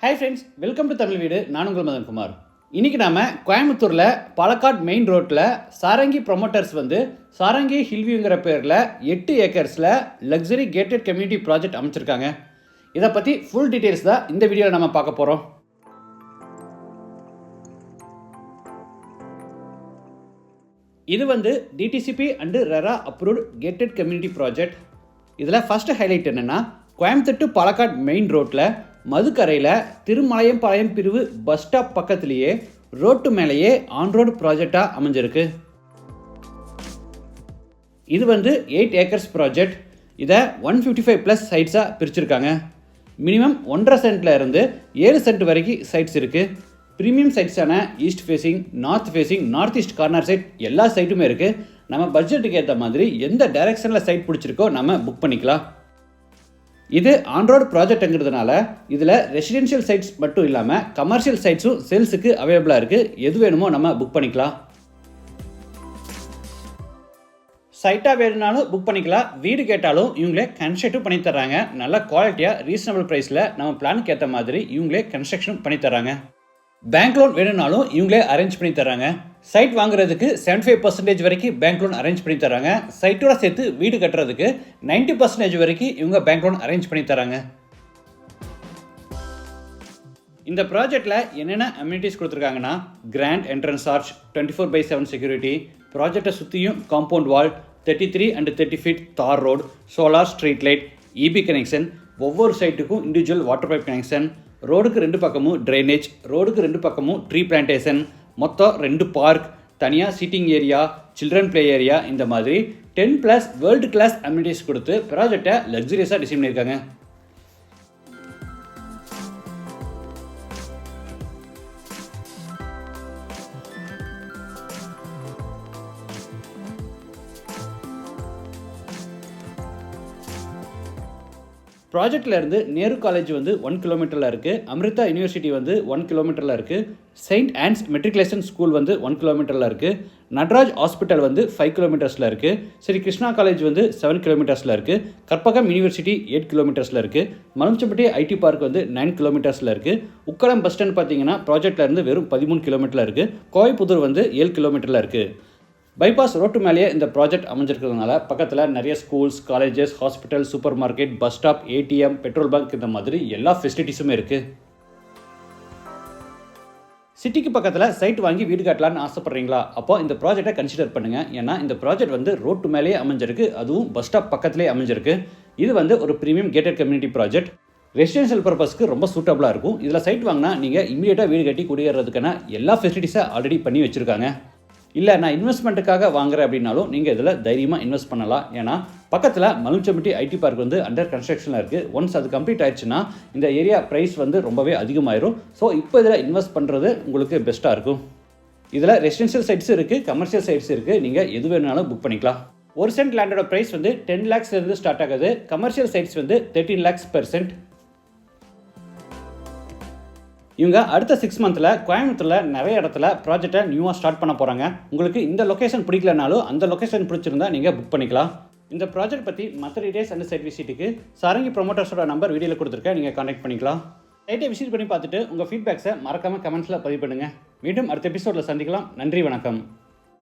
Hi friends, welcome to Tamil வீடு. நான் உங்கள் மதன் குமார். இன்றைக்கி நாம் கோயம்புத்தூரில் பாலக்காட் மெயின் ரோட்டில் சாரங்கி ப்ரொமோட்டர்ஸ் சாரங்கி ஹில்வியூங்கிற பேரில் 8 ஏக்கர்ஸில் லக்ஸரி கேட்டட் கம்யூனிட்டி ப்ராஜெக்ட் அமைச்சிருக்காங்க. இதை பற்றி ஃபுல் டீட்டெயில்ஸ் தான் இந்த வீடியோவில் நம்ம பார்க்க போகிறோம். இது DTCP and RERA approved gated community project. இதில் ஃபஸ்ட்டு ஹைலைட் என்னென்னா, கோயம்புத்தூர் டு பாலக்காட் மெயின் ரோட்டில் மதுக்கரையில் திருமலையம்பாளையம் பிரிவு பஸ் ஸ்டாப் பக்கத்துலேயே ரோட்டு மேலேயே ஆன்ரோடு ப்ராஜெக்டாக அமைஞ்சிருக்கு. இது 8 ஏக்கர்ஸ் ப்ராஜெக்ட். இதை 155+ சைட்ஸாக பிரிச்சுருக்காங்க. மினிமம் 1.5 சென்ட்ல இருந்து 7 சென்ட் வரைக்கும் சைட்ஸ் இருக்குது. ப்ரீமியம் சைட்ஸான east facing, north facing, north east corner site எல்லா சைட்டுமே இருக்குது. நம்ம பட்ஜெட்டுக்கு ஏற்ற மாதிரி எந்த டைரெக்ஷனில் சைட் பிடிச்சிருக்கோ நம்ம புக் பண்ணிக்கலாம். இது ஆன்ரோடு ப்ராஜெக்ட்டுங்கிறதுனால இதில் ரெசிடென்ஷியல் சைட்ஸ் மட்டும் இல்லாமல் கமர்ஷியல் சைட்ஸும் சேல்ஸுக்கு அவைலபிளாக இருக்குது. எது வேணுமோ நம்ம புக் பண்ணிக்கலாம். சைட்டாக வேணும்னாலும் புக் பண்ணிக்கலாம். வீடு கேட்டாலும் இவங்களே கன்ஸ்ட்ரக்டும் பண்ணி தர்றாங்க. நல்ல குவாலிட்டியாக ரீசனபிள் ப்ரைஸில் நம்ம பிளானுக்கு ஏற்ற மாதிரி இவங்களே கன்ஸ்ட்ரக்ஷனும் பண்ணி தர்றாங்க. பேங்க் லோன் வேணும்னாலும் இவங்களே அரேஞ்ச் பண்ணி தர்றாங்க. சைட் வாங்குறதுக்கு 75% வரைக்கும் பேங்க் லோன் அரேஞ்ச் பண்ணி தராங்க. சைட்டோட சேர்த்து வீடு கட்டுறதுக்கு 90% வரைக்கும் இவங்க பேங்க் லோன் அரேஞ்ச் பண்ணி தராங்க. இந்த ப்ராஜெக்டில் என்னென்ன அம்யூனிட்டிஸ் கொடுத்துருக்காங்கன்னா, கிராண்ட் என்ட்ரன்ஸ் ஆர்ச், 24/7 செக்யூரிட்டி, ப்ராஜெக்டை சுற்றியும் காம்பவுண்ட் வால், 33 and 30 ஃபீட் தார் road, solar street light, EB connection, ஒவ்வொரு சைட்டுக்கும் இண்டிவிஜுவல் வாட்டர் பைப் கனெக்ஷன், ரோடுக்கு 2 பக்கமும் ட்ரைனேஜ், ரோடுக்கு 2 பக்கமும் ட்ரீ பிளான்டேஷன், மொத்தம் 2 பார்க், தனியாக seating area, children play area, இந்த மாதிரி 10+ வேர்ல்டு கிளாஸ் அம்யூனிட்டிஸ் கொடுத்து ப்ராஜெக்டை லக்ஸரியஸாக டிசைன் பண்ணியிருக்காங்க. ப்ராஜெக்டில் இருந்து நேரு காலேஜ் 1 கிலோமீட்டரில் இருக்குது. அமிர்தா யூனிவர்சிட்டி 1 கிலோமீட்டரில் இருக்குது. செயின்ட் ஆன்ஸ் மெட்ரிகுலேஷன் ஸ்கூல் 1 கிலோமீட்டரில் இருக்குது. நடராஜ் ஹாஸ்பிட்டல் 5 கிலோமீட்டர்ஸில் இருக்குது. ஸ்ரீ கிருஷ்ணா காலேஜ் 7 கிலோமீட்டர்ஸில் இருக்குது. கற்பகம் யூனிவர்சிட்டி 8 கிலோமீட்டர்ஸில் இருக்குது. மலம்சம்பட்டி ஐடி பார்க் 9 கிலோமீட்டர்ஸில் இருக்குது. உக்கடம் பஸ் ஸ்டாண்ட் பார்த்தீங்கன்னா ப்ராஜெக்டில் இருந்து வெறும் 13 கிலோமீட்டரில் இருக்குது. கோயம்புத்தூர் 7 கிலோமீட்டரில் இருக்குது. பைபாஸ் ரோட்டு மேலேயே இந்த ப்ராஜெக்ட் அமைஞ்சிருக்கிறதுனால பக்கத்தில் நிறைய schools, colleges, hospital, super market, bus stop, ATM, petrol bunk, இந்த மாதிரி எல்லா ஃபெசிலிட்டிஸுமே இருக்குது. சிட்டிக்கு பக்கத்தில் சைட் வாங்கி வீடு கட்டலான்னு ஆசைப்பட்றீங்களா? அப்போ இந்த ப்ராஜெக்டை கன்சிடர் பண்ணுங்கள். ஏன்னா இந்த ப்ராஜெக்ட் ரோட்டு மேலேயே அமைஞ்சிருக்கு. அதுவும் பஸ் ஸ்டாப் பக்கத்துலேயே அமைஞ்சிருக்கு. இது ஒரு premium gated community project. Residential பர்பஸ்க்கு ரொம்ப சூட்டபுளாக இருக்கும். இதில் சைட் வாங்கினா நீங்கள் இமீடியட்டாக வீடு கட்டி குடியேறதுக்கான எல்லா ஃபெசிலிட்டிஸை ஆல்ரெடி பண்ணி வச்சுருக்காங்க. இல்லை நான் இன்வெஸ்ட்மெண்ட்டுக்காக வாங்குறேன் அப்படின்னாலும் நீங்கள் இதில் தைரியமாக இன்வெஸ்ட் பண்ணலாம். ஏன்னா பக்கத்தில் மலம்சம்பட்டி ஐடி பார்க் அண்டர் கன்ஸ்ட்ரக்ஷனில் இருக்குது. ஒன்ஸ் அது கம்ப்ளீட் ஆயிடுச்சுன்னா இந்த ஏரியா ப்ரைஸ் ரொம்பவே அதிகமாயிரும். ஸோ இப்போ இதில் இன்வெஸ்ட் பண்ணுறது உங்களுக்கு பெஸ்ட்டாக இருக்கும். இதில் ரெசிடென்ஷியல் சைட்ஸ் இருக்குது, கமர்ஷியல் சைட்ஸ் இருக்குது. நீங்கள் எது வேணுனாலும் புக் பண்ணிக்கலாம். 1 சென்ட் லேண்டோட ப்ரைஸ் 10 lakhs ஸ்டார்ட் ஆகுது. Commercial sites 13 lakhs per cent. இவங்க அடுத்த 6 மந்த்தில் கோயம்புத்தூரில் நிறைய இடத்துல ப்ராஜெக்டை நியூவாக ஸ்டார்ட் பண்ண போகிறாங்க. உங்களுக்கு இந்த லொக்கேஷன் பிடிக்கலனாலும் அந்த லொக்கேஷன் பிடிச்சிருந்தா நீங்கள் புக் பண்ணிக்கலாம். இந்த ப்ராஜெக்ட் பற்றி மற்ற டீடைல்ஸ் அண்ட் சைட் விசிட்டுக்கு சாரங்கி ப்ரொமோட்டர்ஸோட நம்பர் வீடியோவில் கொடுத்துருக்கேன். நீங்கள் கான்டாக்ட் பண்ணிக்கலாம். சைட்டை விசிட் பண்ணி பார்த்துட்டு உங்கள் ஃபீட்பேக்ஸை மறக்காமல் கமெண்ட்ஸில் பதிவு பண்ணுங்கள். மீண்டும் அடுத்த எபிசோடில் சந்திக்கலாம். நன்றி, வணக்கம்.